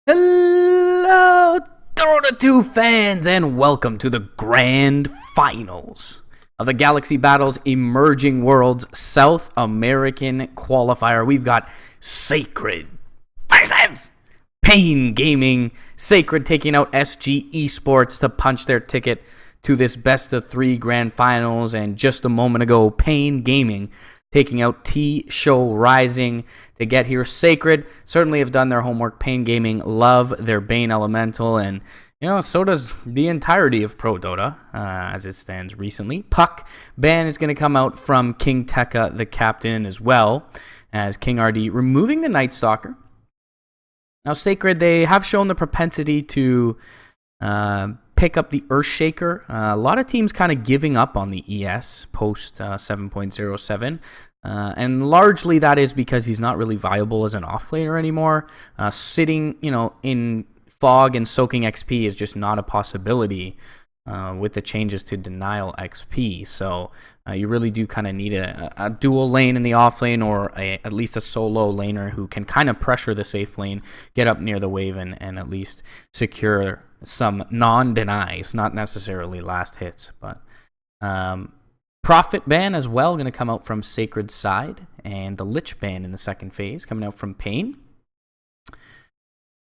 Hello, Dota 2 fans, and welcome to the grand finals of the Galaxy Battles Emerging Worlds South American Qualifier. We've got Sacred versus paiN Gaming. Sacred taking out SG Esports to punch their ticket to this best of 3 grand finals, and just a moment ago, paiN Gaming taking out T-Show Rising to get here. Sacred certainly have done their homework. paiN Gaming love their Bane Elemental, and so does the entirety of Pro Dota as it stands recently. Puck ban is going to come out from King Tekka, the captain, as well as King RD removing the Night Stalker. Now, Sacred, they have shown the propensity to pick up the Earthshaker. A lot of teams kind of giving up on the ES post 7.07. And largely that is because he's not really viable as an offlaner anymore. Sitting, in Fog and soaking XP is just not a possibility with the changes to Denial XP. So you really do kind of need a dual lane in the offlane, or at least a solo laner who can kind of pressure the safe lane, get up near the wave, and at least secure some non-denies, not necessarily last hits. But Prophet ban as well going to come out from Sacred's side, and the Lich ban in the second phase coming out from paiN.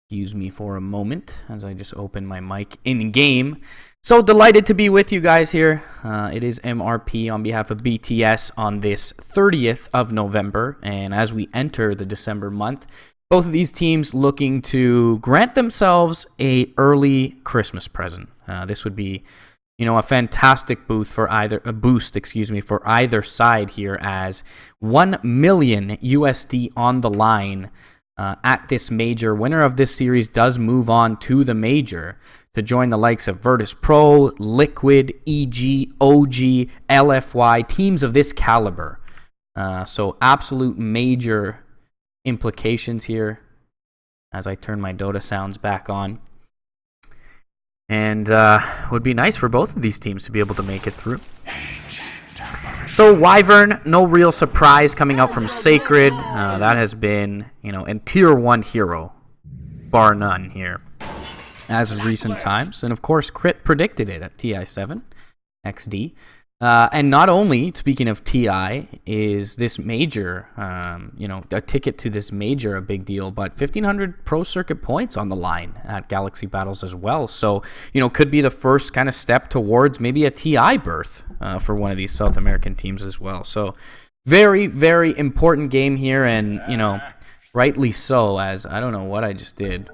Excuse me for a moment as I just open my mic in game. So delighted to be with you guys here. It is MRP on behalf of BTS on this 30th of November, and as we enter the December month, both of these teams looking to grant themselves a early Christmas present. This would be, a fantastic boost for either side here, as 1 million USD on the line at this major. Winner of this series does move on to the major to join the likes of Virtus Pro, Liquid, EG, OG, LFY, teams of this caliber. So absolute major implications here as I turn my Dota sounds back on. And would be nice for both of these teams to be able to make it through. So Wyvern, no real surprise coming out from Sacred. That has been, a tier 1 hero, bar none here, as of recent times. And of course, Crit predicted it at TI7 XD. And not only, speaking of TI, is this major, a ticket to this major a big deal, but 1,500 pro circuit points on the line at Galaxy Battles as well. So, could be the first kind of step towards maybe a TI berth for one of these South American teams as well. So, very, very important game here, and, rightly so, as I don't know what I just did.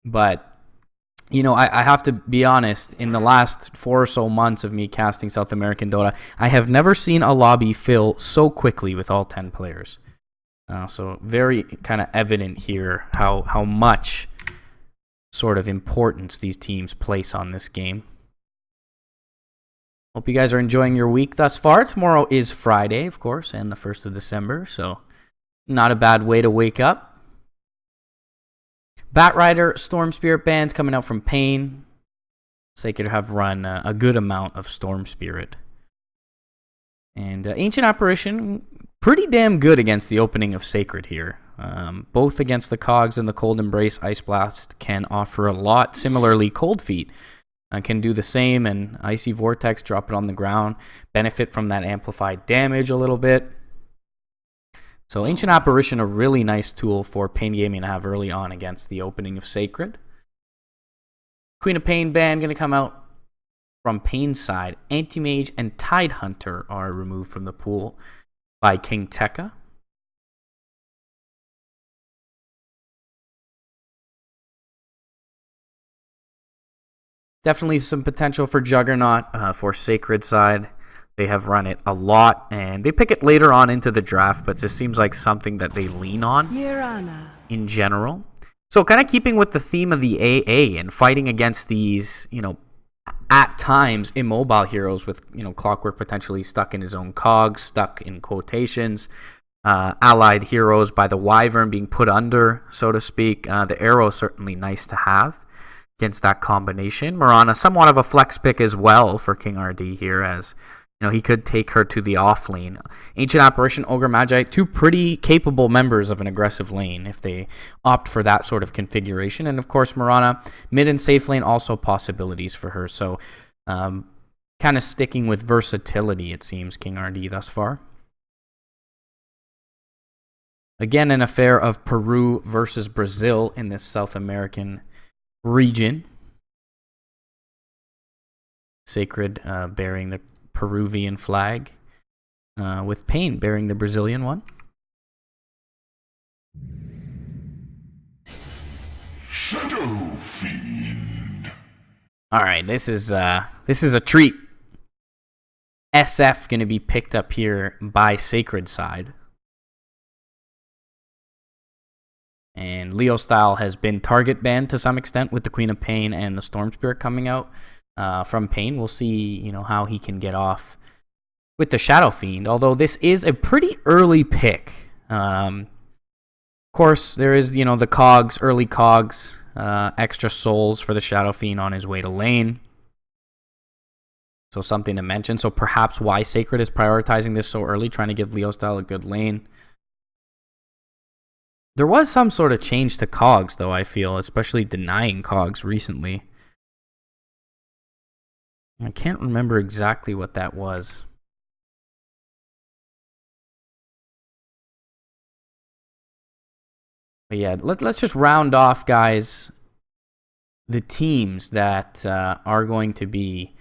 But I have to be honest, in the last 4 or so months of me casting South American Dota, I have never seen a lobby fill so quickly with all 10 players. So very kind of evident here how much sort of importance these teams place on this game. Hope you guys are enjoying your week thus far. Tomorrow is Friday, of course, and the 1st of December, so not a bad way to wake up. Batrider, Storm Spirit bans coming out from paiN. Sacred have run a good amount of Storm Spirit. And Ancient Apparition, pretty damn good against the opening of Sacred here. Both against the Cogs and the Cold Embrace, Ice Blast can offer a lot. Similarly, Cold Feet can do the same, and Icy Vortex, drop it on the ground, benefit from that amplified damage a little bit. So Ancient Apparition, a really nice tool for paiN Gaming to have early on against the opening of Sacred. Queen of Pain ban going to come out from paiN's side. Anti-Mage and Tidehunter are removed from the pool by King Tekka. Definitely some potential for Juggernaut for Sacred side. They have run it a lot, and they pick it later on into the draft, but it just seems like something that they lean on in general. So kind of keeping with the theme of the AA and fighting against these, at times immobile heroes with, Clockwork potentially stuck in his own cogs, stuck in quotations, allied heroes by the Wyvern being put under, so to speak. The Arrow certainly nice to have against that combination. Mirana, somewhat of a flex pick as well for King RD here, as he could take her to the off lane. Ancient Apparition, Ogre Magi, two pretty capable members of an aggressive lane if they opt for that sort of configuration. And of course, Mirana, mid and safe lane, also possibilities for her. So kind of sticking with versatility, it seems, King RD thus far. Again, an affair of Peru versus Brazil in this South American region. Sacred bearing the Peruvian flag, with paiN bearing the Brazilian one. Shadow Fiend. All right, this is a treat. SF going to be picked up here by Sacred side. And Leo Style has been target banned to some extent with the Queen of paiN and the Storm Spirit coming out from paiN. We'll see, how he can get off with the Shadow Fiend, although this is a pretty early pick. Of course, there is, the cogs, early cogs, extra souls for the Shadow Fiend on his way to lane. So something to mention. So perhaps why Sacred is prioritizing this so early, trying to give Leo Style a good lane. There was some sort of change to cogs, though, I feel, especially denying cogs recently. I can't remember exactly what that was. But yeah, let's just round off, guys, the teams that are going to be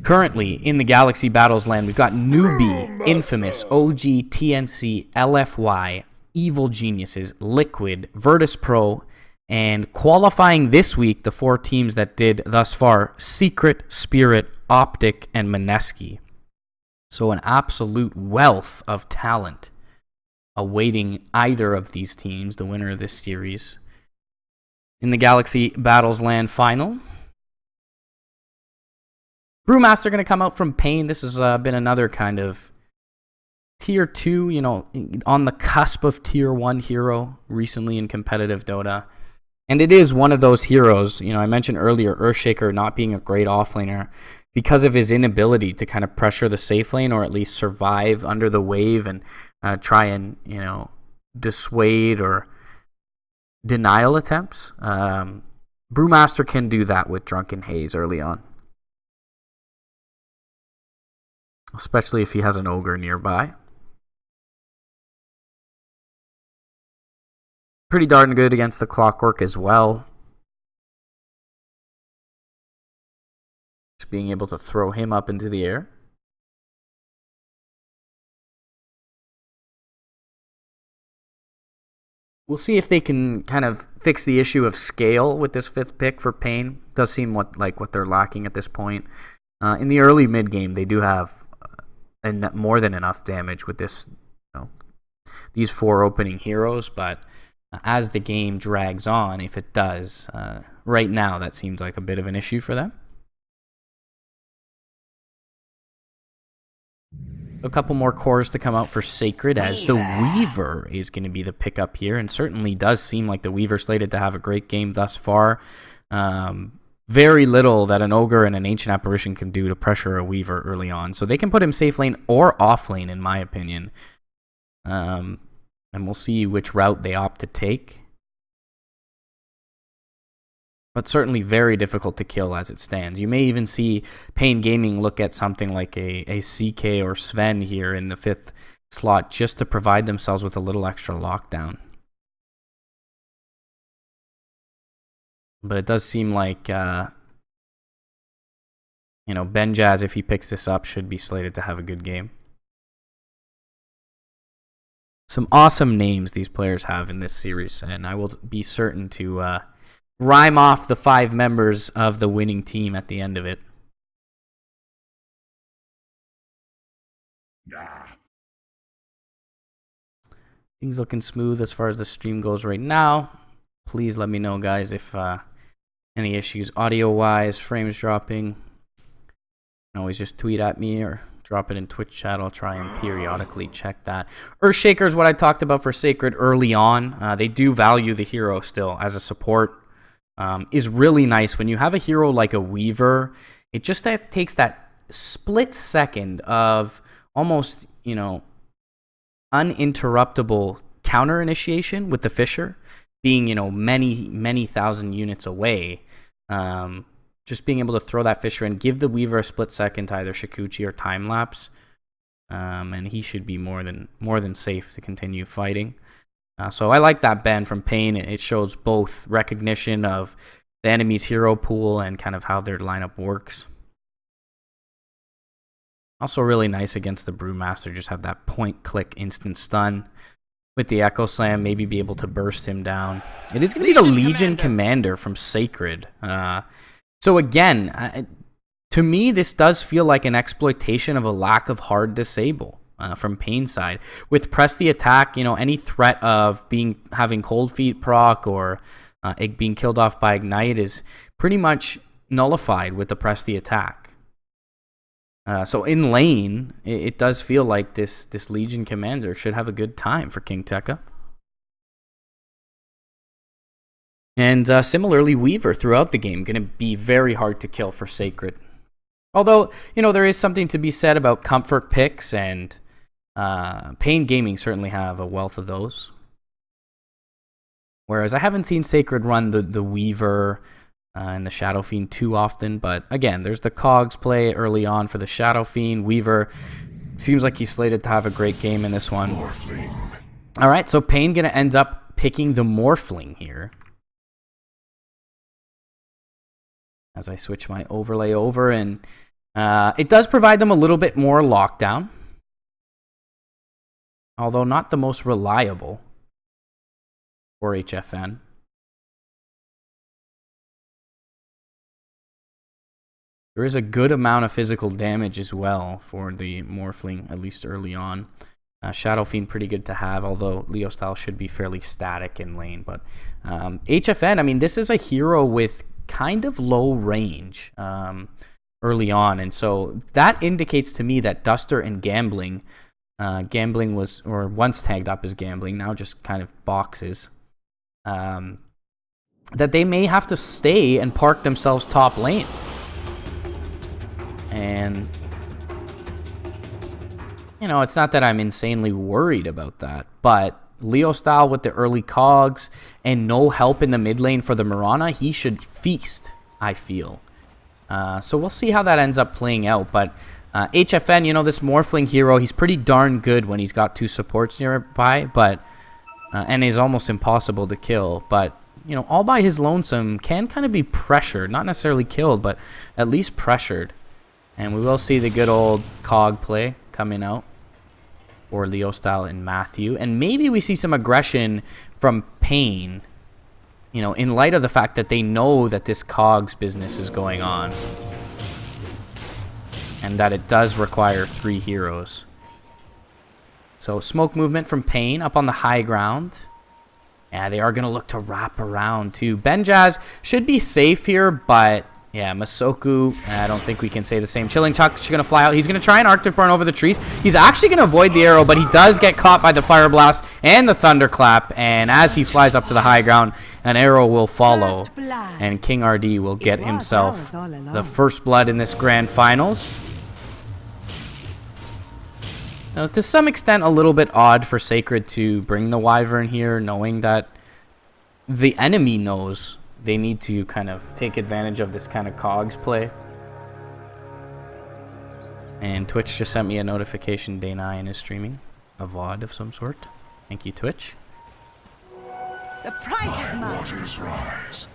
currently in the Galaxy Battles land. We've got Newbie, Infamous, OG, TNC, LFY, Evil Geniuses, Liquid, Virtus Pro, and qualifying this week, the 4 teams that did thus far, Secret, Spirit, Optic, and Mineski. So an absolute wealth of talent awaiting either of these teams, the winner of this series, in the Galaxy Battles land final. Brewmaster going to come out from paiN. This has been another kind of Tier 2, on the cusp of Tier 1 hero recently in competitive Dota. And it is one of those heroes, I mentioned earlier, Earthshaker not being a great offlaner because of his inability to kind of pressure the safe lane or at least survive under the wave and try and, dissuade or denial attempts. Brewmaster can do that with Drunken Haze early on, especially if he has an Ogre nearby. Pretty darn good against the Clockwork as well. Just being able to throw him up into the air. We'll see if they can kind of fix the issue of scale with this 5th pick for paiN. Does seem like what they're lacking at this point. In the early mid game, they do have more than enough damage with this, these 4 opening heroes, but as the game drags on, if it does, right now that seems like a bit of an issue for them. A couple more cores to come out for Sacred, as the Weaver is going to be the pickup here, and certainly does seem like the Weaver slated to have a great game thus far. Very little that an Ogre and an Ancient Apparition can do to pressure a Weaver early on, so they can put him safe lane or off lane, in my opinion. And we'll see which route they opt to take. But certainly very difficult to kill as it stands. You may even see paiN Gaming look at something like a CK or Sven here in the 5th slot just to provide themselves with a little extra lockdown. But it does seem like, Benjaz, if he picks this up, should be slated to have a good game. Some awesome names these players have in this series, and I will be certain to rhyme off the 5 members of the winning team at the end of it. Things looking smooth as far as the stream goes right now. Please let me know, guys, if any issues audio-wise, frames dropping. You can always just tweet at me or drop it in Twitch chat. I'll try and periodically check that. Earthshaker is what I talked about for Sacred early on. They do value the hero still as a support. Is really nice when you have a hero like a Weaver. It just takes that split second of almost, you know, uninterruptible counter initiation with the Fisher being, you know, many thousand units away. Just being able to throw that Fisher and give the Weaver a split second to either Shikuchi or time lapse, and he should be more than safe to continue fighting. So I like that bend from paiN. It shows both recognition of the enemy's hero pool and kind of how their lineup works. Also really nice against the Brewmaster, just have that point click instant stun. With the Echo Slam, maybe be able to burst him down. It is going to be the Legion Commander from Sacred. So again, to me, this does feel like an exploitation of a lack of hard disable from paiN's side. With press the attack, you know, any threat of having cold feet proc or it being killed off by Ignite is pretty much nullified with the press the attack. So in lane, it does feel like this Legion Commander should have a good time for King Tekka. And similarly, Weaver throughout the game, going to be very hard to kill for Sacred. Although, you know, there is something to be said about comfort picks, and paiN Gaming certainly have a wealth of those. Whereas I haven't seen Sacred run the Weaver and the Shadow Fiend too often, but again, there's the Cogs play early on for the Shadow Fiend. Weaver seems like he's slated to have a great game in this one. Morphling. All right, so paiN going to end up picking the Morphling here. As I switch my overlay over, and it does provide them a little bit more lockdown, although not the most reliable for HFN. There is a good amount of physical damage as well for the Morphling, at least early on. Shadow Fiend pretty good to have, although Leo Style should be fairly static in lane. But HFN, I mean, this is a hero with kind of low range early on, and so that indicates to me that Duster and Gambling was, or once tagged up as Gambling, now just kind of boxes, that they may have to stay and park themselves top lane. And, you know, it's not that I'm insanely worried about that, but Leo Style with the early Cogs and no help in the mid lane for the Mirana, he should feast, I feel. So we'll see how that ends up playing out. But HFN, you know, this Morphling hero, he's pretty darn good when he's got two supports nearby, but and is almost impossible to kill. But, you know, all by his lonesome can kind of be pressured, not necessarily killed, but at least pressured. And we will see the good old Cog play coming out for Leo Style and Matthew. And maybe we see some aggression from paiN, you know, in light of the fact that they know that this Cogs business is going on. And that it does require 3 heroes. So smoke movement from paiN up on the high ground. Yeah, they are going to look to wrap around too. Benjaz should be safe here, but yeah, Masoku, I don't think we can say the same. Chilling Chuck is going to fly out. He's going to try and Arctic Burn over the trees. He's actually going to avoid the arrow, but he does get caught by the Fire Blast and the Thunderclap. And as he flies up to the high ground, an arrow will follow. And King RD will get himself the first blood in this grand finals. Now, to some extent, a little bit odd for Sacred to bring the Wyvern here, knowing that the enemy knows they need to kind of take advantage of this kind of Cogs play. And Twitch just sent me a notification Day 9 is streaming a VOD of some sort. Thank you, Twitch. The prize is mine. Waters rise.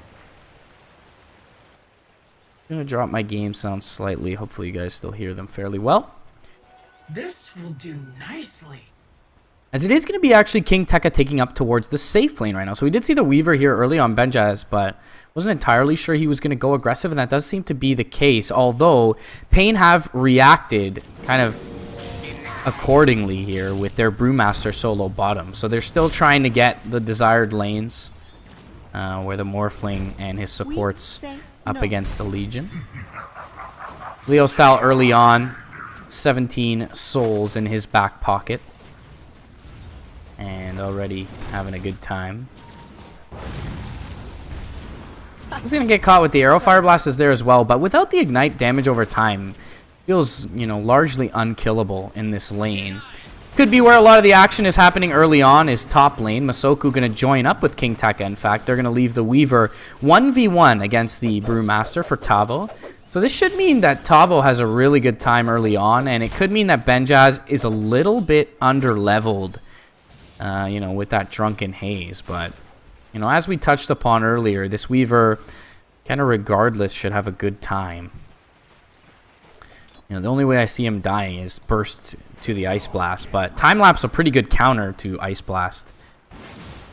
I'm going to drop my game sounds slightly. Hopefully you guys still hear them fairly well. This will do nicely. As it is going to be actually King Tekka taking up towards the safe lane right now. So we did see the Weaver here early on Benjaz, but wasn't entirely sure he was going to go aggressive, and that does seem to be the case. Although paiN have reacted kind of accordingly here with their Brewmaster solo bottom. So they're still trying to get the desired lanes where the Morphling and his supports up against the Legion. Leo Style early on, 17 souls in his back pocket. And already having a good time. He's going to get caught with the arrow. Fire Blast is there as well, but without the ignite damage over time, Feels, largely unkillable in this lane. Could be where a lot of the action is happening early on is top lane. Masoku going to join up with King Tekka. In fact, they're going to leave the Weaver 1v1 against the Brewmaster for Tavo. So this should mean that Tavo has a really good time early on, and it could mean that Benjaz is a little bit under-leveled, with that Drunken Haze. But, as we touched upon earlier, this Weaver, kind of regardless, should have a good time. The only way I see him dying is burst to the Ice Blast, but Time Lapse a pretty good counter to Ice Blast,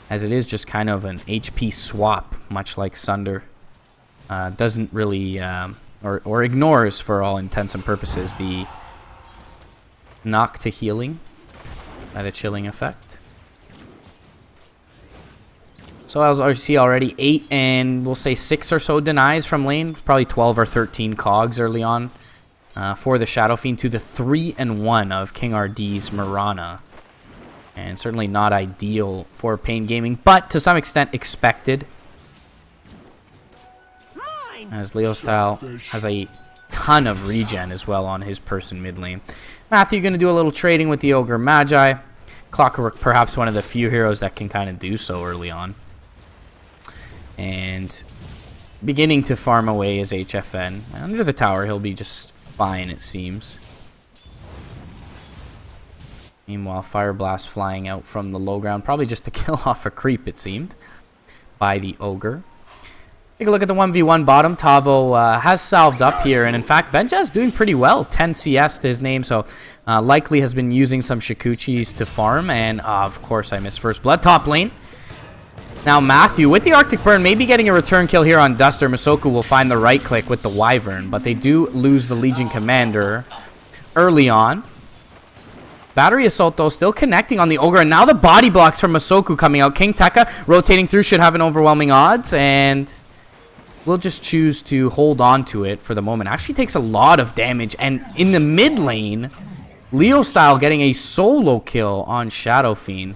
as it is just kind of an HP swap, much like Sunder. Doesn't really, or ignores for all intents and purposes the knock to healing by the chilling effect. So as I see already, 8 and we'll say 6 or so denies from lane, probably 12 or 13 cogs early on. For the Shadow Fiend to the 3-1 of King RD's Mirana. And certainly not ideal for paiN Gaming, but to some extent expected. As Leo Style has a ton of regen as well on his person mid lane. Matthew going to do a little trading with the Ogre Magi. Clockwork perhaps one of the few heroes that can kind of do so early on. And beginning to farm away his HFN. Under the tower he'll be just fine, it seems. Meanwhile, Fire Blast flying out from the low ground, probably just to kill off a creep, it seemed, by the Ogre. Take a look at the 1v1 bottom. Tavo has salved up here, and in fact, Benjaz doing pretty well. 10 CS to his name, so likely has been using some Shikuchis to farm, and of course, I missed first blood. Top lane. Now Matthew with the Arctic Burn, maybe getting a return kill here on Duster. Masoku will find the right click with the Wyvern, but they do lose the Legion Commander early on. Battery Assault though still connecting on the Ogre, and now the body blocks from Masoku coming out. King Tekka rotating through should have an overwhelming odds, and we'll just choose to hold on to it for the moment. Actually takes a lot of damage, and in the mid lane, Leo Style getting a solo kill on Shadow Fiend.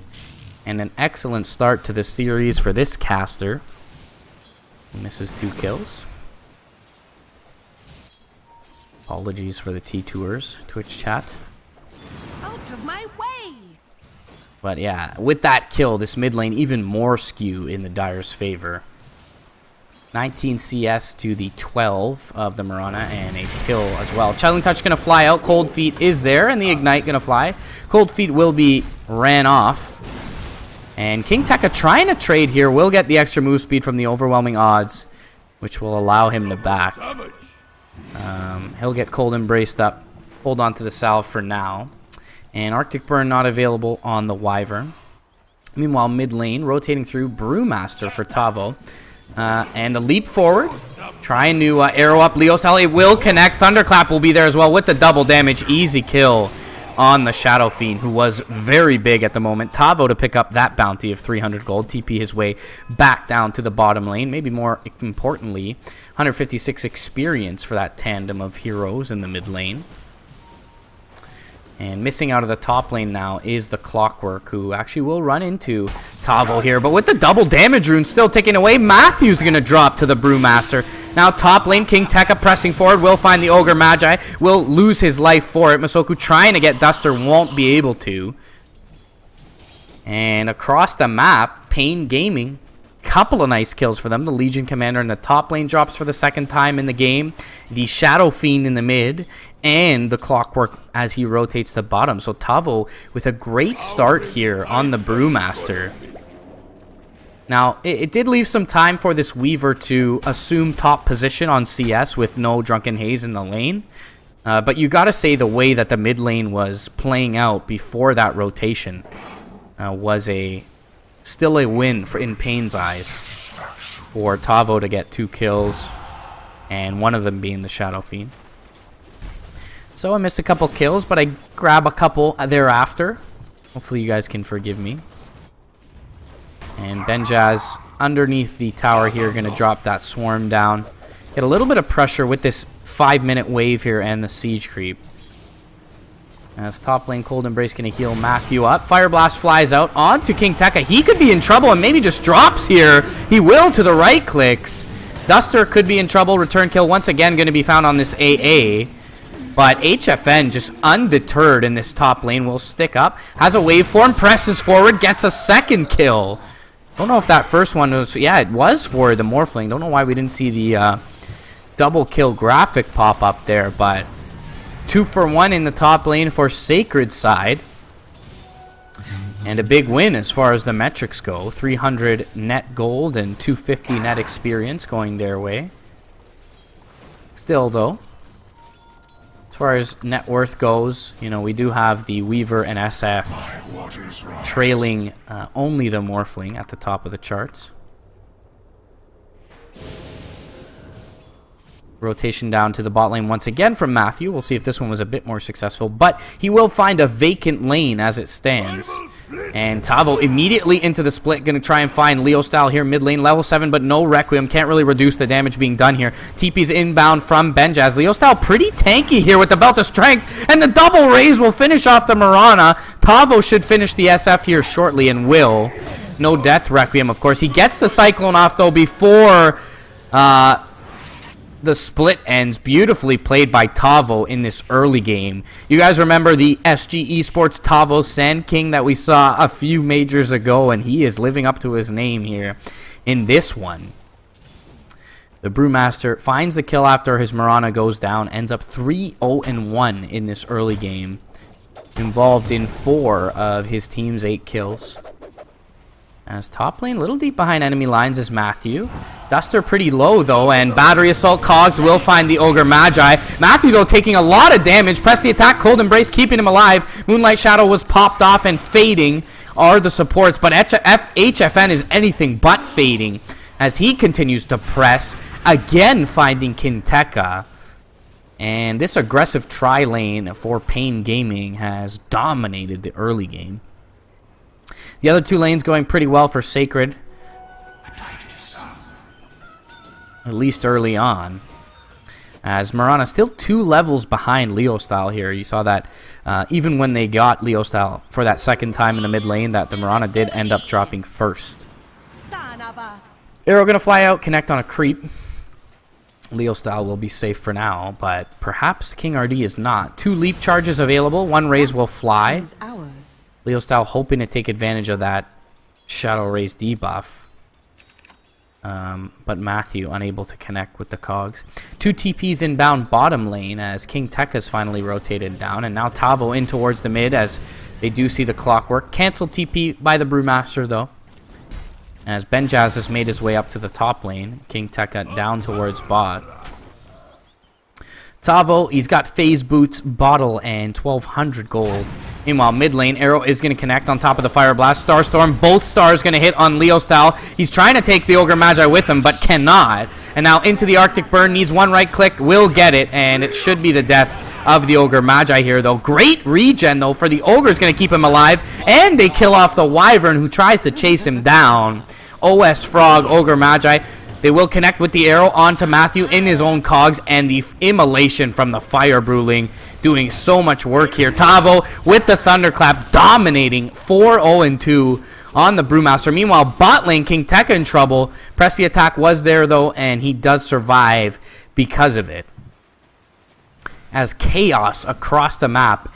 And an excellent start to the series for this caster. He misses 2 kills. Apologies for the T-Tours Twitch chat. Out of my way! But yeah, with that kill, this mid lane even more skew in the Dire's favor. 19 CS to the 12 of the Mirana, and a kill as well. Chilling Touch going to fly out. Cold Feet is there, and the Ignite going to fly. Cold Feet will be ran off. And King Tekka trying to trade here will get the extra move speed from the overwhelming odds, which will allow him to back. He'll get Cold Embraced up. Hold on to the salve for now. And Arctic Burn not available on the Wyvern. Meanwhile, mid lane, rotating through Brewmaster for Tavo. And a leap forward. Trying to arrow up Leo Style. Will connect. Thunderclap will be there as well with the double damage. Easy kill on the Shadow Fiend, who was very big at the moment. Tavo to pick up that bounty of 300 gold. TP his way back down to the bottom lane. Maybe more importantly, 156 experience for that tandem of heroes in the mid lane. And missing out of the top lane now is the Clockwork, who actually will run into Tavo here. But with the double damage rune still taken away, Matthew's going to drop to the Brewmaster. Now top lane, King Tekka pressing forward, will find the Ogre Magi, will lose his life for it. Masoku trying to get Duster, won't be able to. And across the map, paiN Gaming, couple of nice kills for them. The Legion Commander in the top lane drops for the second time in the game. The Shadow Fiend in the mid, and the Clockwork as he rotates the bottom. So Tavo with a great start here on the Brewmaster. Now, it did leave some time for this Weaver to assume top position on CS with no Drunken Haze in the lane. But you gotta say the way that the mid lane was playing out before that rotation was still a win in paiN's eyes for Tavo to get 2 kills, and one of them being the Shadow Fiend. So I missed a couple kills, but I grab a couple thereafter. Hopefully you guys can forgive me. And Benjaz underneath the tower here, going to drop that swarm down. Get a little bit of pressure with this 5-minute wave here and the siege creep. As top lane, Cold Embrace going to heal Matthew up. Fire Blast flies out onto King Tekka. He could be in trouble and maybe just drops here. He will to the right clicks. Duster could be in trouble. Return kill once again going to be found on this AA. But HFN just undeterred in this top lane will stick up. Has a waveform, presses forward, gets a second kill. Don't know if that first one was... Yeah, it was for the Morphling. Don't know why we didn't see the double kill graphic pop up there. But 2 for 1 in the top lane for Sacred side. And a big win as far as the metrics go. 300 net gold and 250 net experience going their way. Still, though, as far as net worth goes, you know, we do have the Weaver and SF trailing only the Morphling at the top of the charts. Rotation down to the bot lane once again from Matthew. We'll see if this one was a bit more successful, but he will find a vacant lane as it stands. And Tavo immediately into the split, going to try and find Leo style here mid lane, level 7, but no Requiem. Can't really reduce the damage being done here. TP's inbound from Benjaz. Leo style pretty tanky here with the Belt of Strength, and the double raise will finish off the Mirana. Tavo should finish the SF here shortly, and will. No Death Requiem, of course. He gets the Cyclone off, though, before... the split ends. Beautifully played by Tavo in this early game. You guys remember the SG Esports Tavo Sand King that we saw a few majors ago, and he is living up to his name here in this one. The Brewmaster finds the kill after his Mirana goes down, ends up 3-0-1 in this early game. Involved in 4 of his team's 8 kills. As top lane, a little deep behind enemy lines is Matthew. Duster pretty low, though, and Battery Assault Cogs will find the Ogre Magi. Matthew, though, taking a lot of damage. Press the attack, Cold Embrace, keeping him alive. Moonlight Shadow was popped off, and fading are the supports. But HFN is anything but fading as he continues to press. Again, finding Kinteka. And this aggressive tri-lane for paiN Gaming has dominated the early game. The other 2 lanes going pretty well for Sacred. At least early on. As Mirana still 2 levels behind Leo Style here. You saw that even when they got Leo Style for that second time in the mid lane, that the Mirana did end up dropping first. Arrow going to fly out, connect on a creep. Leo Style will be safe for now, but perhaps King RD is not. 2 leap charges available. 1 raise will fly. Leo Style hoping to take advantage of that Shadow Raise debuff. But Matthew unable to connect with the cogs. 2 TPs inbound bottom lane as King Tekka's finally rotated down. And now Tavo in towards the mid as they do see the clockwork. Cancel TP by the Brewmaster, though. As Benjaz has made his way up to the top lane. King Tekka down towards bot. Tavo, he's got Phase Boots, Bottle, and 1,200 gold. Meanwhile, mid lane, Arrow is going to connect on top of the Fire Blast. Starstorm, both stars going to hit on Leo Style. He's trying to take the Ogre Magi with him, but cannot. And now into the Arctic Burn, needs 1 right click, will get it, and it should be the death of the Ogre Magi here, though. Great regen, though, for the Ogre's going to keep him alive, and they kill off the Wyvern, who tries to chase him down. OS Frog, Ogre Magi. They will connect with the arrow onto Matthew in his own cogs, and the immolation from the Fire Bruling doing so much work here. Tavo with the Thunderclap dominating 4-0-2 on the Brewmaster. Meanwhile, bot lane, King Tekka in trouble. Press the attack was there, though, and he does survive because of it. As chaos across the map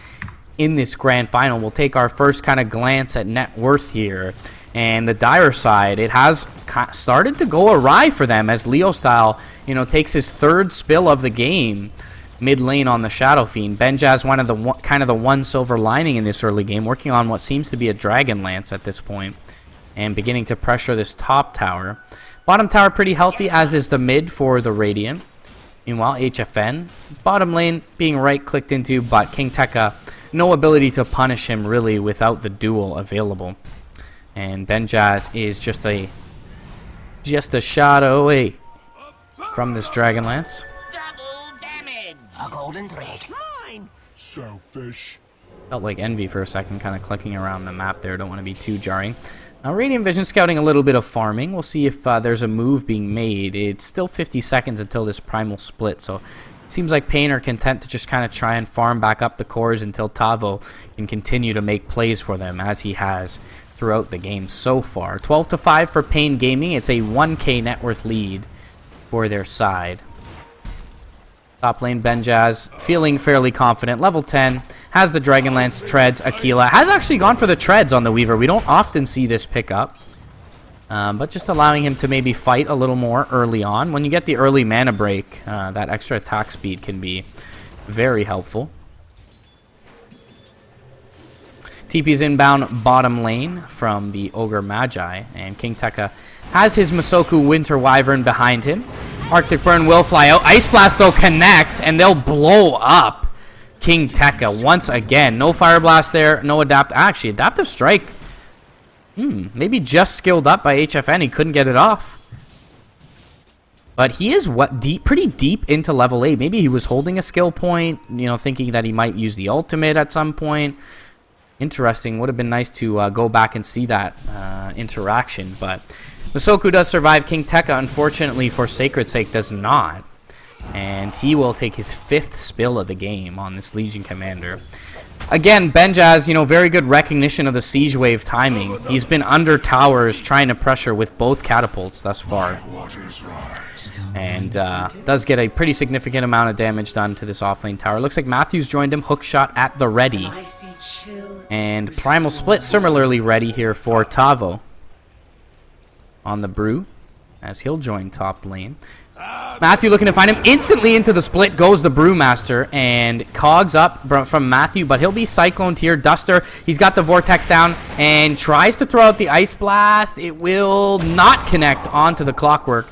in this grand final, we'll take our first kind of glance at net worth here. And the Dire side, it has started to go awry for them as Leo Style, you know, takes his 3rd spill of the game mid lane on the Shadow Fiend. Benjaz, one of the kind of the one silver lining in this early game, working on what seems to be a Dragon Lance at this point, and beginning to pressure this top tower. Bottom tower pretty healthy, as is the mid for the Radiant. Meanwhile, HFN, bottom lane being right clicked into, but King Tekka, no ability to punish him really without the duel available. And Benjaz is just a shot away from this Dragon Lance. Double damage. A golden thread. Mine. Selfish. Felt like Envy for a second, kind of clicking around the map there. Don't want to be too jarring. Now, Radiant Vision scouting a little bit of farming. We'll see if there's a move being made. It's still 50 seconds until this primal split, so it seems like paiN are content to just kind of try and farm back up the cores until Tavo can continue to make plays for them, as he has throughout the game so far. 12-5 for paiN Gaming. It's a 1K net worth lead for their side. Top lane, Benjaz feeling fairly confident. Level 10, has the Dragonlance, treads, Aquila. Has actually gone for the treads on the Weaver. We don't often see this pick up. But just allowing him to maybe fight a little more early on. When you get the early mana break, that extra attack speed can be very helpful. TP's inbound bottom lane from the Ogre Magi, and King Tekka has his Masoku Winter Wyvern behind him. Arctic Burn will fly out. Ice Blast, though, connects, and they'll blow up King Tekka once again. No Fire Blast there, no Actually, Adaptive Strike. Maybe just skilled up by HFN. He couldn't get it off. But he is pretty deep into level 8. Maybe he was holding a skill point, thinking that he might use the ultimate at some point. Interesting. Would have been nice to go back and see that interaction. But Masoku does survive. King Tekka, unfortunately, for Sacred's sake, does not. And he will take his 5th spill of the game on this Legion Commander. Again, Benjaz, very good recognition of the siege wave timing. He's been under towers trying to pressure with both catapults thus far. And does get a pretty significant amount of damage done to this offlane tower. Looks like Matthews joined him. Hookshot at the ready. And Primal Split similarly ready here for Tavo. On the Brew, as he'll join top lane. Matthew looking to find him. Instantly into the split goes the Brewmaster. And Cogs up from Matthew, but he'll be cycloned here. Duster, he's got the Vortex down and tries to throw out the Ice Blast. It will not connect onto the Clockwork,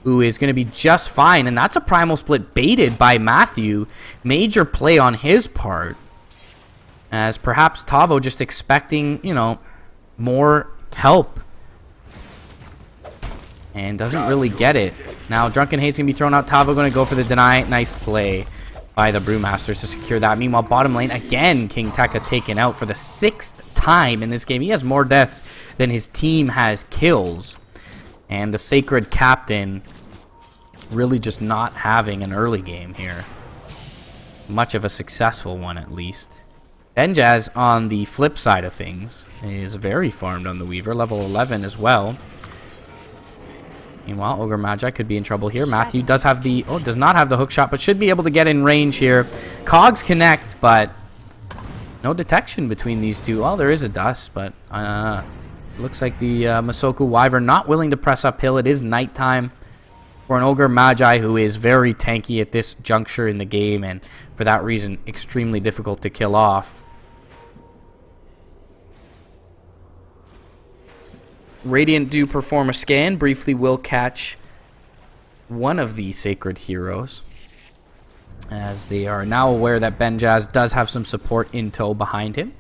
who is going to be just fine. And that's a Primal Split baited by Matthew. Major play on his part. As perhaps Tavo just expecting, more help. And doesn't really get it. Now, Drunken Hate's going to be thrown out. Tavo going to go for the deny. Nice play by the Brewmasters to secure that. Meanwhile, bottom lane, again, King Tekka taken out for the 6th time in this game. He has more deaths than his team has kills. And the Sacred Captain really just not having an early game here. Much of a successful one, at least. Benjaz, on the flip side of things, is very farmed on the Weaver. Level 11 as well. Meanwhile, Ogre Magi could be in trouble here. Matthew does have the... does not have the hook shot, but should be able to get in range here. Cogs connect, but no detection between these two. Well, there is a dust, but looks like the Masoku Wyvern not willing to press uphill. It is nighttime for an Ogre Magi who is very tanky at this juncture in the game, and for that reason, extremely difficult to kill off. Radiant do perform a scan. Briefly will catch one of the Sacred Heroes, as they are now aware that Benjaz does have some support in tow behind him.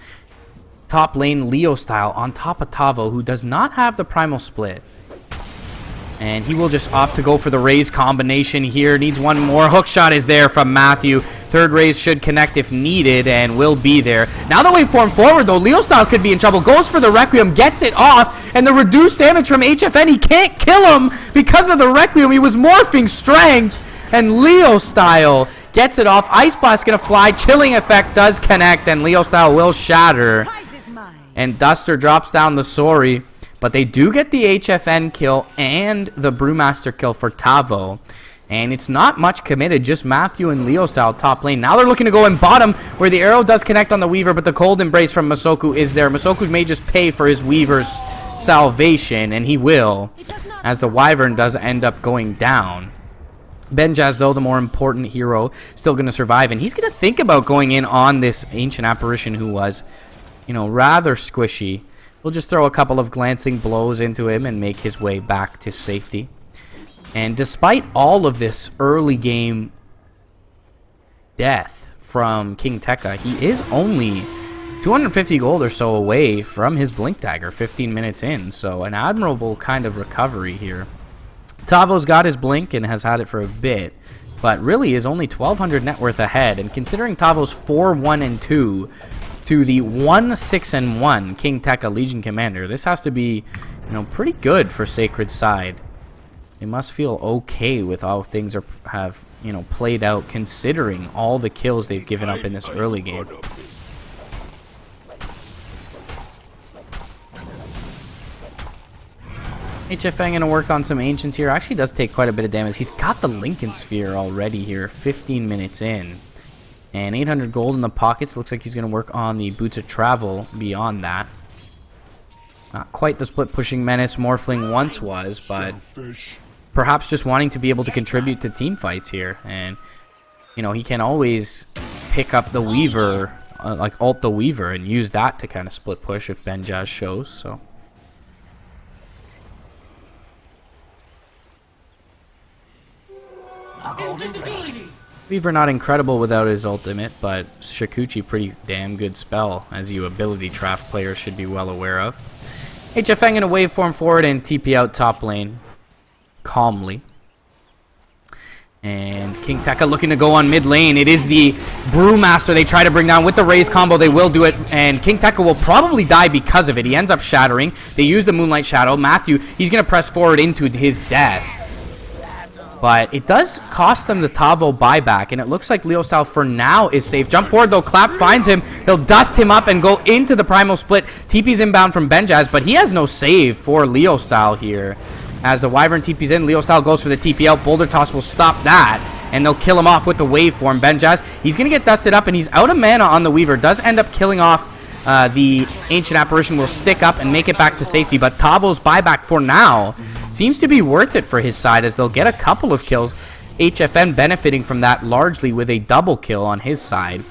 Top lane, Leo style on top of Tavo, who does not have the Primal Split. And he will just opt to go for the raise combination here. Needs one more. Hookshot is there from Matthew. Third raise should connect if needed and will be there. Now the waveform forward, though. Leo style could be in trouble. Goes for the Requiem, gets it off. And the reduced damage from HFN, he can't kill him because of the Requiem. He was morphing strength. And Leo style gets it off. Ice Blast going to fly. Chilling effect does connect. And Leo style will shatter. And Duster drops down the Sori. But they do get the HFN kill and the Brewmaster kill for Tavo. And it's not much committed, just Matthew and Leo style top lane. Now they're looking to go in bottom, where the arrow does connect on the Weaver, but the Cold Embrace from Masoku is there. Masoku may just pay for his Weaver's salvation, and he will, as the Wyvern does end up going down. Benjaz, though, the more important hero, still going to survive, and he's going to think about going in on this Ancient Apparition who was, rather squishy. We'll just throw a couple of glancing blows into him and make his way back to safety. And despite all of this early game death from King Tekka, he is only 250 gold or so away from his Blink Dagger 15 minutes in. So an admirable kind of recovery here. Tavo's got his Blink and has had it for a bit, but really is only 1,200 net worth ahead. And considering Tavo's 4-1-2... to the 1-6-1 King Tekka Legion Commander, this has to be, pretty good for Sacred's side. They must feel okay with how things have played out, considering all the kills they've given up in this early game. HFN going to work on some Ancients here. Actually does take quite a bit of damage. He's got the Lincoln Sphere already here, 15 minutes in. And 800 gold in the pockets. Looks like he's going to work on the Boots of Travel beyond that. Not quite the split pushing menace Morphling once was, but perhaps just wanting to be able to contribute to team fights here. And, you know, he can always pick up the Weaver, like ult the Weaver, and use that to kind of split push if Benjaz shows, so... Weaver not incredible without his ultimate, but Shikuchi pretty damn good spell, as you ability draft players should be well aware of. HFN gonna waveform forward and TP out top lane calmly. And King Tekka looking to go on mid lane. It is the Brewmaster they try to bring down with the Raise combo. They will do it, and King Tekka will probably die because of it. He ends up shattering. They use the Moonlight Shadow. Matthew, he's gonna press forward into his death. But it does cost them the Tavo buyback, and it looks like Leo Style for now is safe. Jump forward though, Clap finds him. He'll dust him up and go into the Primal Split. TP's inbound from Benjaz, but he has no save for Leo Style here. As the Wyvern TP's in, Leo Style goes for the TP out. Boulder Toss will stop that, and they'll kill him off with the waveform. Benjaz, he's going to get dusted up, and he's out of mana on the Weaver. Does end up killing off the Ancient Apparition, will stick up and make it back to safety, but Tavo's buyback for now seems to be worth it for his side, as they'll get a couple of kills. HFN benefiting from that largely with a double kill on his side.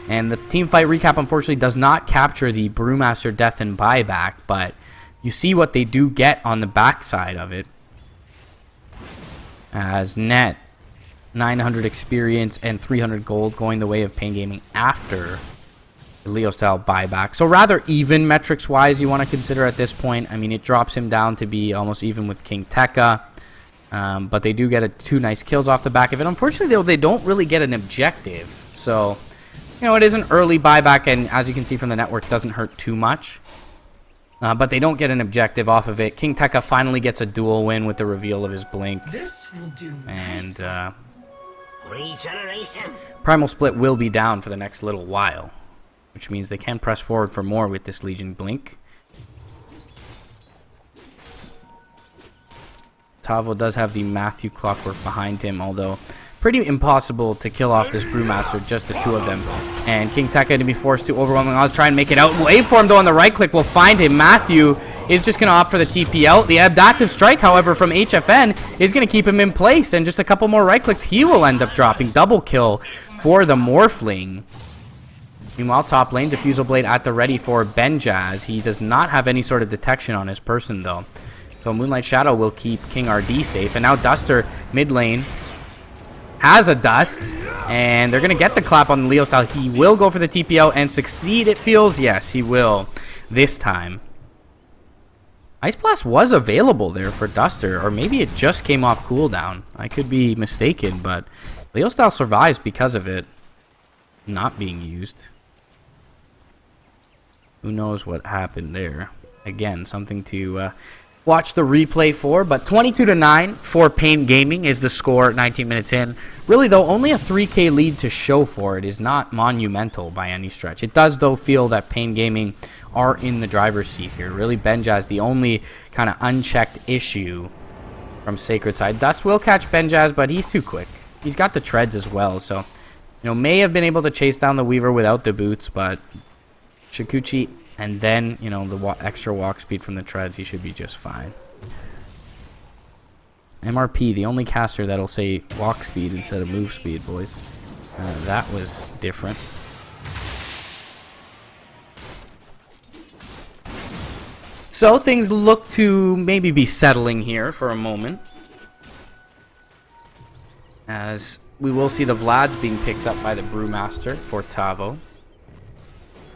And the team fight recap unfortunately does not capture the Brewmaster death and buyback, but you see what they do get on the backside of it. As net 900 experience and 300 gold going the way of paiN Gaming after the Leo Style buyback. So rather even metrics wise you want to consider at this point. I mean, it drops him down to be almost even with King Tekka. But they do get two nice kills off the back of it. Unfortunately, though, they don't really get an objective. So, you know, it is an early buyback, and as you can see from the network, doesn't hurt too much. But they don't get an objective off of it. King Tekka finally gets a duel win with the reveal of his Blink. This will do. And Regeneration. Primal Split will be down for the next little while, which means they can press forward for more with this Legion Blink. Tavo does have the Matthew Clockwork behind him, although pretty impossible to kill off this Brewmaster, just the two of them. And King Tekka to be forced to overwhelming odds, try and make it out. Waveform though on the right click will find him. Matthew is just going to opt for the TP out. The Adaptive Strike, however, from HFN is going to keep him in place, and just a couple more right clicks, he will end up dropping. Double kill for the Morphling. Meanwhile, top lane, Diffusal Blade at the ready for Benjaz. He does not have any sort of detection on his person, though. So Moonlight Shadow will keep King RD safe. And now Duster, mid lane, has a Dust. And they're going to get the clap on the Leo Style. He will go for the TP out and succeed, it feels. Yes, he will this time. Ice Blast was available there for Duster, or maybe it just came off cooldown. I could be mistaken, but Leo Style survives because of it not being used. Who knows what happened there? Again, something to watch the replay for. But 22-9 for paiN Gaming is the score 19 minutes in. Really, though, only a 3K lead to show for it is not monumental by any stretch. It does, though, feel that paiN Gaming are in the driver's seat here. Really, Benjaz, the only kind of unchecked issue from Sacred side. Dust will catch Benjaz, but he's too quick. He's got the treads as well, so, you know, may have been able to chase down the Weaver without the boots, but Shikuchi and then, you know, the extra walk speed from the treads, he should be just fine. MRP, the only caster that'll say walk speed instead of move speed, boys. That was different. So things look to maybe be settling here for a moment, as we will see the Vlads being picked up by the Brewmaster for Tavo.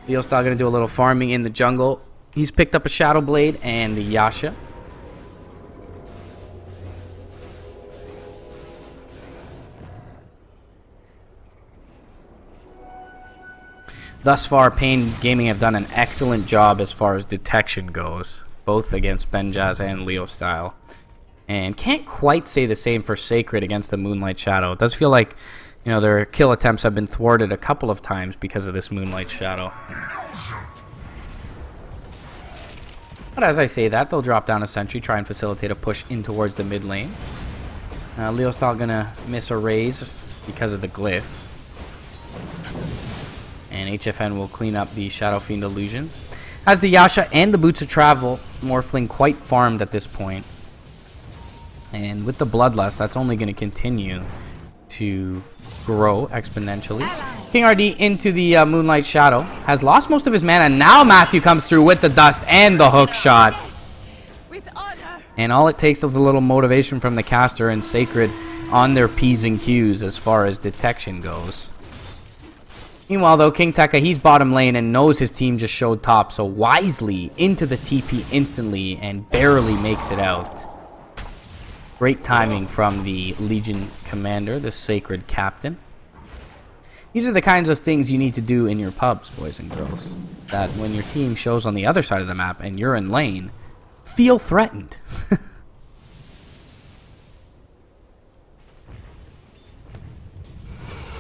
Leo Style going to do a little farming in the jungle. He's picked up a Shadow Blade and the Yasha. Thus far, paiN Gaming have done an excellent job as far as detection goes, both against Benjaz and Leo Style. And can't quite say the same for Sacred against the Moonlight Shadow. It does feel like, you know, their kill attempts have been thwarted a couple of times because of this Moonlight Shadow. But as I say that, they'll drop down a sentry, try and facilitate a push in towards the mid lane. Leostyle gonna miss a raise because of the glyph. And HFN will clean up the Shadow Fiend illusions. Has the Yasha and the Boots of Travel, Morphling quite farmed at this point. And with the Bloodlust, that's only going to continue to grow exponentially. King RD into the Moonlight Shadow. Has lost most of his mana. Now Matthew comes through with the Dust and the hook shot. And all it takes is a little motivation from the caster and Sacred on their P's and Q's as far as detection goes. Meanwhile, though, King Tekka, he's bottom lane and knows his team just showed top, so wisely into the TP instantly and barely makes it out. Great timing from the Legion commander, the Sacred captain. These are the kinds of things you need to do in your pubs, boys and girls. That when your team shows on the other side of the map and you're in lane, feel threatened.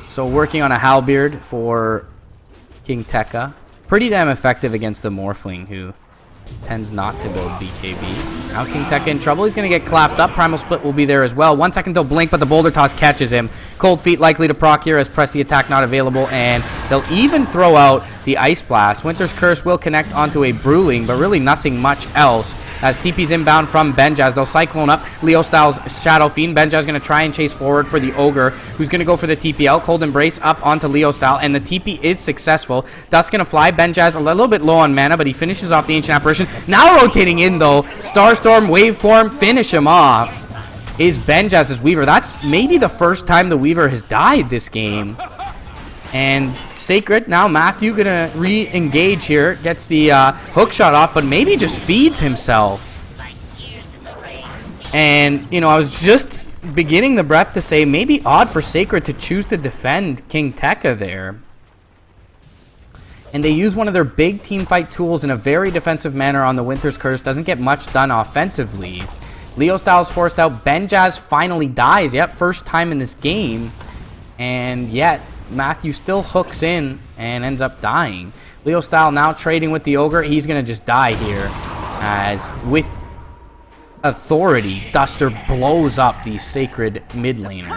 So working on a Halberd for King Tekka. Pretty damn effective against the Morphling, who tends not to build BKB. Now King Tekka in trouble. He's going to get clapped up. Primal Split will be there as well. 1 second till blink, but the Boulder Toss catches him. Cold Feet likely to proc here as Press the Attack not available, and they'll even throw out the Ice Blast. Winter's Curse will connect onto a Bruling, but really nothing much else. As TP's inbound from Benjaz, they'll Cyclone up Leostyle's Shadow Fiend. Benjaz going to try and chase forward for the Ogre, who's going to go for the TP out. Cold Embrace up onto Leostyle, and the TP is successful. Dust going to fly. Benjaz a little bit low on mana, but he finishes off the Ancient Apparition. Now rotating in, though. Starstorm, Waveform, finish him off. Is Benjaz's Weaver. That's maybe the first time the Weaver has died this game. And Sacred, now Matthew gonna re-engage here. Gets the hook shot off, but maybe just feeds himself. And, you know, I was just beginning the breath to say maybe odd for Sacred to choose to defend King Tekka there. And they use one of their big teamfight tools in a very defensive manner on the Winter's Curse. Doesn't get much done offensively. Leostyle's forced out. Benjaz finally dies. Yet, first time in this game. And yet, Matthew still hooks in and ends up dying. Leostyle now trading with the Ogre. He's going to just die here. As with authority, Duster blows up the Sacred mid laner.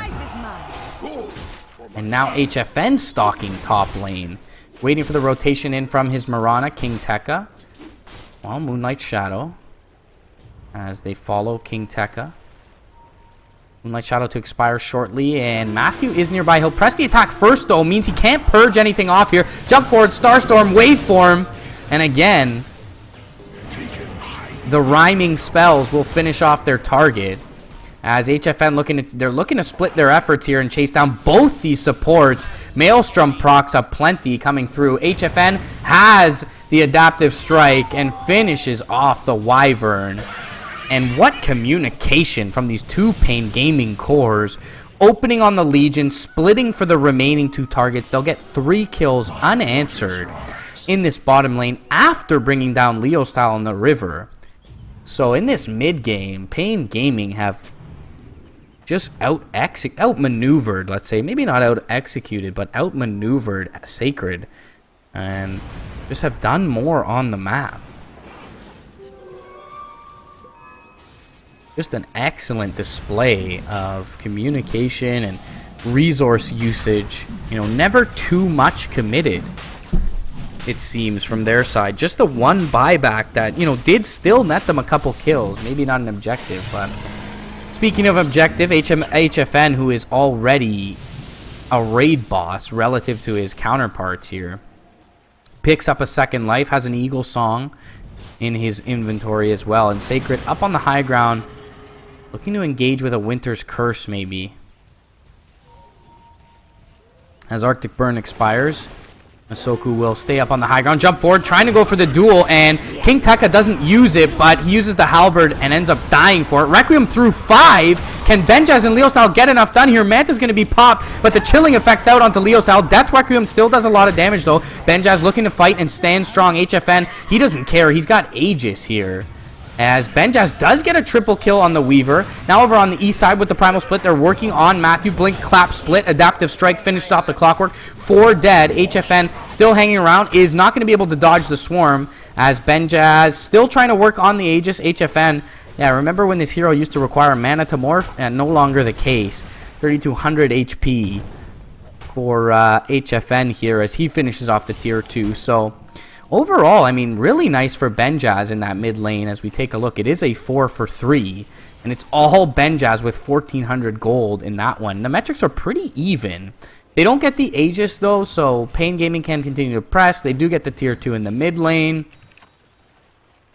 And now HFN stalking top lane. Waiting for the rotation in from his Mirana, King Tekka. Well, Moonlight Shadow. As they follow King Tekka. Moonlight Shadow to expire shortly, and Matthew is nearby. He'll press the attack first, though. Means he can't purge anything off here. Jump forward, Starstorm, Waveform. And again, the rhyming spells will finish off their target. As HFN they're looking to split their efforts here and chase down both these supports. Maelstrom procs up plenty coming through. HFN has the adaptive strike and finishes off the Wyvern. And what communication from these two paiN gaming cores. Opening on the Legion, splitting for the remaining 2 targets. They'll get 3 kills unanswered in this bottom lane after bringing down Leostyle on the river. So in this mid game, paiN Gaming have just outmaneuvered, let's say. Maybe not out-executed, but outmaneuvered Sacred. And just have done more on the map. Just an excellent display of communication and resource usage. You know, never too much committed, it seems, from their side. Just the one buyback that, you know, did still net them a couple kills. Maybe not an objective, but speaking of objective, HFN, who is already a raid boss relative to his counterparts here, picks up a second life, has an Eagle Song in his inventory as well. And Sacred up on the high ground, looking to engage with a Winter's Curse maybe. As Arctic Burn expires, Masoku will stay up on the high ground, jump forward, trying to go for the duel, and King Tekka doesn't use it, but he uses the Halberd and ends up dying for it. Requiem through 5. Can Benjaz and Leostyle get enough done here? Manta's going to be popped, but the chilling effects out onto Leostyle. Death Requiem still does a lot of damage, though. Benjaz looking to fight and stand strong. HFN, he doesn't care. He's got Aegis here. As Benjaz does get a triple kill on the Weaver. Now over on the east side with the Primal Split, they're working on Matthew. Blink, Clap, Split, Adaptive Strike finishes off the Clockwork. 4 dead. HFN still hanging around, is not going to be able to dodge the Swarm as Benjaz still trying to work on the Aegis. HFN, yeah, remember when this hero used to require mana to morph? And no longer the case. 3200 HP for HFN here as he finishes off the tier 2. So overall, I mean, really nice for Benjaz in that mid lane. As we take a look, it is a 4 for 3, and it's all Benjaz with 1400 gold in that one. The metrics are pretty even. They don't get the Aegis though, so paiN Gaming can continue to press. They do get the tier 2 in the mid lane,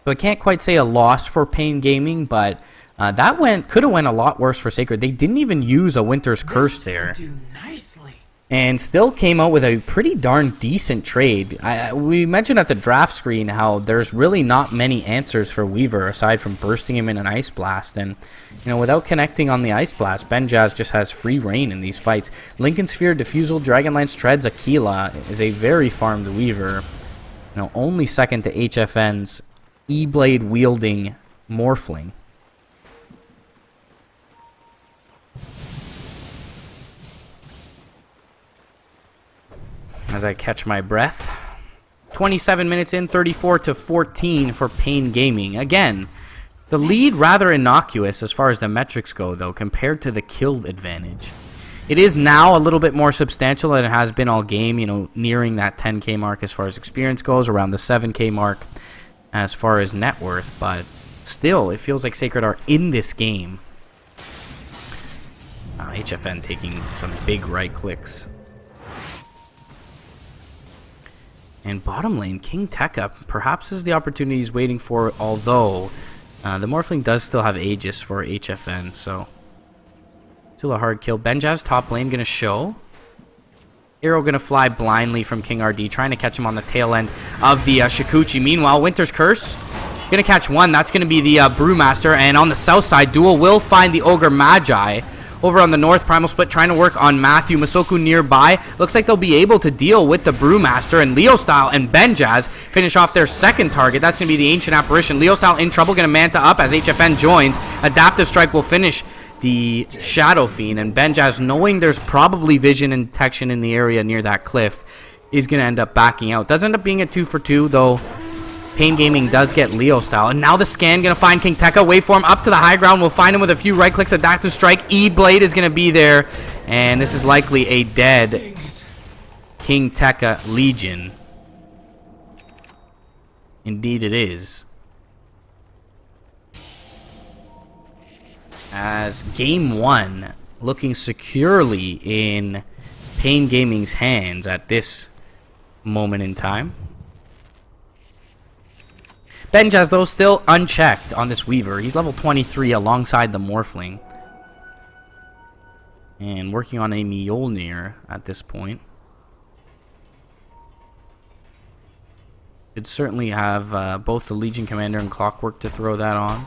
so I can't quite say a loss for paiN Gaming, but that could have went a lot worse for Sacred. They didn't even use a Winter's Curse there, and still came out with a pretty darn decent trade. We mentioned at the draft screen how there's really not many answers for Weaver aside from bursting him in an Ice Blast, and you know, without connecting on the Ice Blast, Benjaz just has free reign in these fights. Lincoln Sphere, Diffusal, Dragonlance Treads, Aquila is a very farmed Weaver. You know, only second to HFN's E-Blade wielding Morphling. As I catch my breath. 27 minutes in, 34-14 for paiN Gaming. Again, the lead rather innocuous as far as the metrics go, though, compared to the kill advantage. It is now a little bit more substantial than it has been all game, you know, nearing that 10k mark as far as experience goes, around the 7k mark as far as net worth, but still, it feels like Sacred are in this game. HFN taking some big right clicks. And bottom lane, King Tekka perhaps is the opportunity he's waiting for, although the Morphling does still have Aegis for HFN, so still a hard kill. Benjaz top lane going to show. Arrow going to fly blindly from King RD, trying to catch him on the tail end of the Shikuchi. Meanwhile, Winter's Curse going to catch one. That's going to be the Brewmaster, and on the south side, Duel will find the Ogre Magi. Over on the north, Primal Split trying to work on Matthew. Masoku nearby. Looks like they'll be able to deal with the Brewmaster, and Leo Style and Benjaz finish off their second target. That's going to be the Ancient Apparition. Leo Style in trouble, going to Manta up as HFN joins. Adaptive Strike will finish the Shadow Fiend, and Benjaz, knowing there's probably vision and detection in the area near that cliff, is going to end up backing out. Does end up being a 2 for 2, though. paiN Gaming does get Leo Style. And now the scan going to find King Tekka. Waveform up to the high ground. We'll find him with a few right clicks. Adaptive Strike. E-Blade is going to be there. And this is likely a dead King Tekka Legion. Indeed it is. As game one looking securely in paiN Gaming's hands at this moment in time. Benjaz, though, still unchecked on this Weaver. He's level 23 alongside the Morphling. And working on a Mjolnir at this point. Could certainly have both the Legion Commander and Clockwork to throw that on.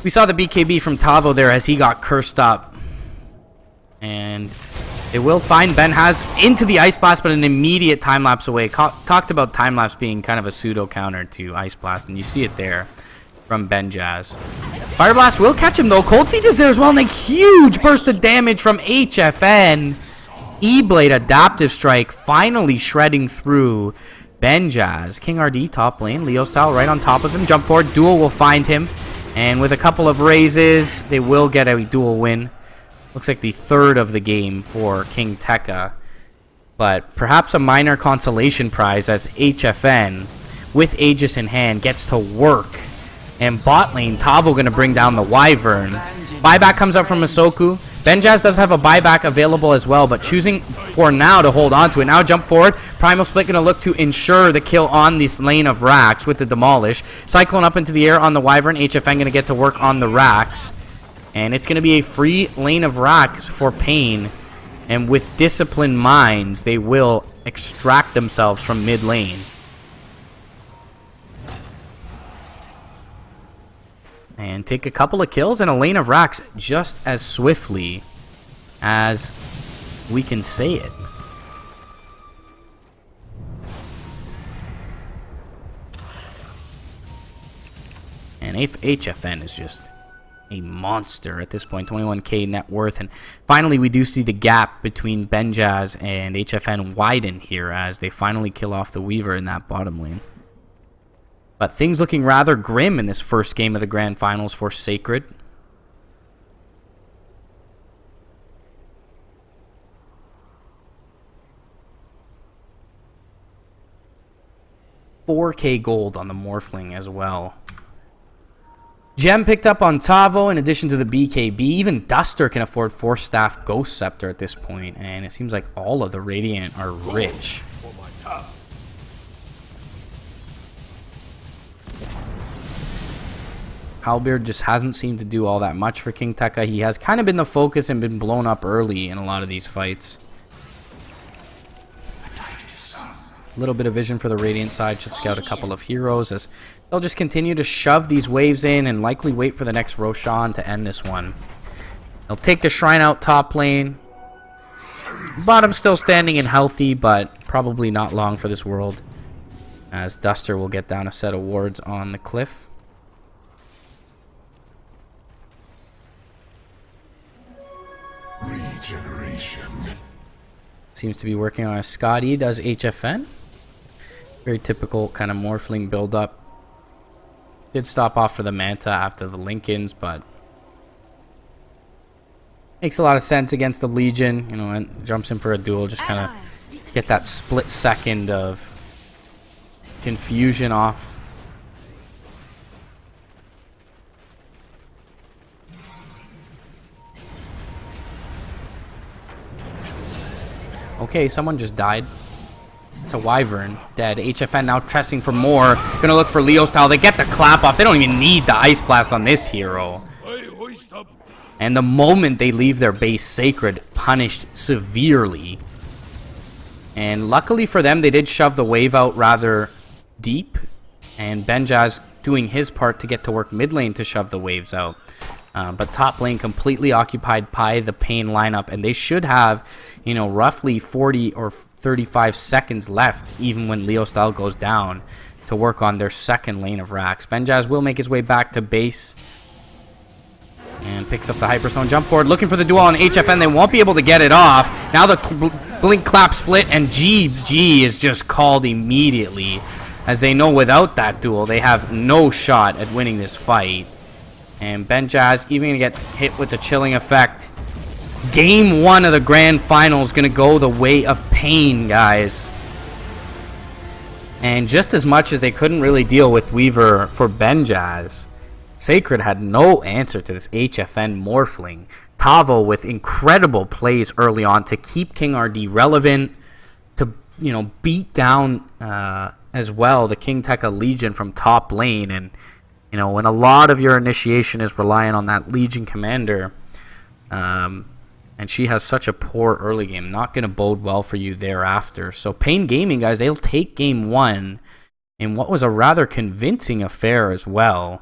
We saw the BKB from Tavo there as he got cursed up. And they will find Ben has into the Ice Blast, but an immediate time lapse away. Talked about time lapse being kind of a pseudo counter to Ice Blast, and you see it there from Benjaz. Fire Blast will catch him though. Cold Feet is there as well, and a huge burst of damage from HFN. E-Blade Adaptive Strike finally shredding through Benjaz. King RD top lane, Leo Style right on top of him. Jump forward, Duel will find him, and with a couple of raises, they will get a dual win. Looks like the third of the game for King Tekka, but perhaps a minor consolation prize as HFN, with Aegis in hand, gets to work. And bot lane, Tavo going to bring down the Wyvern. Buyback comes up from Masoku. Benjaz does have a buyback available as well, but choosing for now to hold on to it. Now jump forward. Primal Split going to look to ensure the kill on this lane of Rax with the Demolish. Cyclone up into the air on the Wyvern. HFN going to get to work on the Rax. And it's going to be a free lane of Rax for paiN. And with Disciplined Minds, they will extract themselves from mid lane. And take a couple of kills and a lane of Rax just as swiftly as we can say it. And HFN is just a monster at this point. 21k net worth. And finally, we do see the gap between Benjaz and HFN widen here as they finally kill off the Weaver in that bottom lane. But things looking rather grim in this first game of the Grand Finals for Sacred. $4K gold on the Morphling as well. Gem picked up on Tavo in addition to the BKB. Even Duster can afford Force Staff Ghost Scepter at this point, and it seems like all of the Radiant are rich. Halberd just hasn't seemed to do all that much for King Tekka. He has kind of been the focus and been blown up early in a lot of these fights. A little bit of vision for the Radiant side. Should scout a couple of heroes as they'll just continue to shove these waves in and likely wait for the next Roshan to end this one. They'll take the Shrine out top lane. Bottom still standing and healthy, but probably not long for this world, as Duster will get down a set of wards on the cliff. Regeneration. Seems to be working on a Scotty, does HFN. Very typical kind of Morphling build-up. Did stop off for the Manta after the Lincolns, but makes a lot of sense against the Legion. You know, and jumps in for a duel, just kind of get that split second of confusion off. Okay, someone just died. It's a Wyvern. Dead. HFN now pressing for more. Gonna look for Leo style. They get the clap off. They don't even need the Ice Blast on this hero. And the moment they leave their base, Sacred punished severely. And luckily for them, they did shove the wave out rather deep. And Benjaz doing his part to get to work mid lane to shove the waves out. But top lane completely occupied by the paiN lineup, and they should have, you know, roughly 40 or 35 seconds left, even when Leo style goes down, to work on their second lane of racks. Benjaz will make his way back to base and picks up the Hyperstone, jump forward, looking for the duel on HFN. They won't be able to get it off. Now the blink clap split, and GG is just called immediately, as they know without that duel they have no shot at winning this fight. And Benjaz even gonna get hit with the chilling effect. Game 1 of the Grand Finals gonna go the way of paiN, guys. And just as much as they couldn't really deal with Weaver for Benjaz, Sacred had no answer to this HFN Morphling. Tavo with incredible plays early on to keep King RD relevant, to, you know, beat down as well the King Tekka Legion from top lane. And you know, when a lot of your initiation is relying on that Legion commander, and she has such a poor early game, not going to bode well for you thereafter. So paiN Gaming, guys, they'll take game 1 in what was a rather convincing affair as well.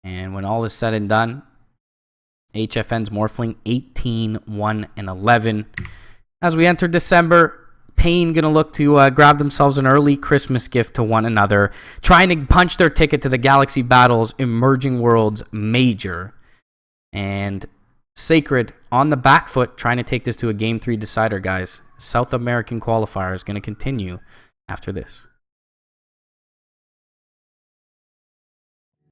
And when all is said and done, HFN's Morphling 18, 1, and 11. As we enter December, paiN gonna look to grab themselves an early Christmas gift to one another, trying to punch their ticket to the Galaxy Battles Emerging Worlds Major. And Sacred on the back foot, trying to take this to a Game 3 decider, guys. South American Qualifier is going to continue after this.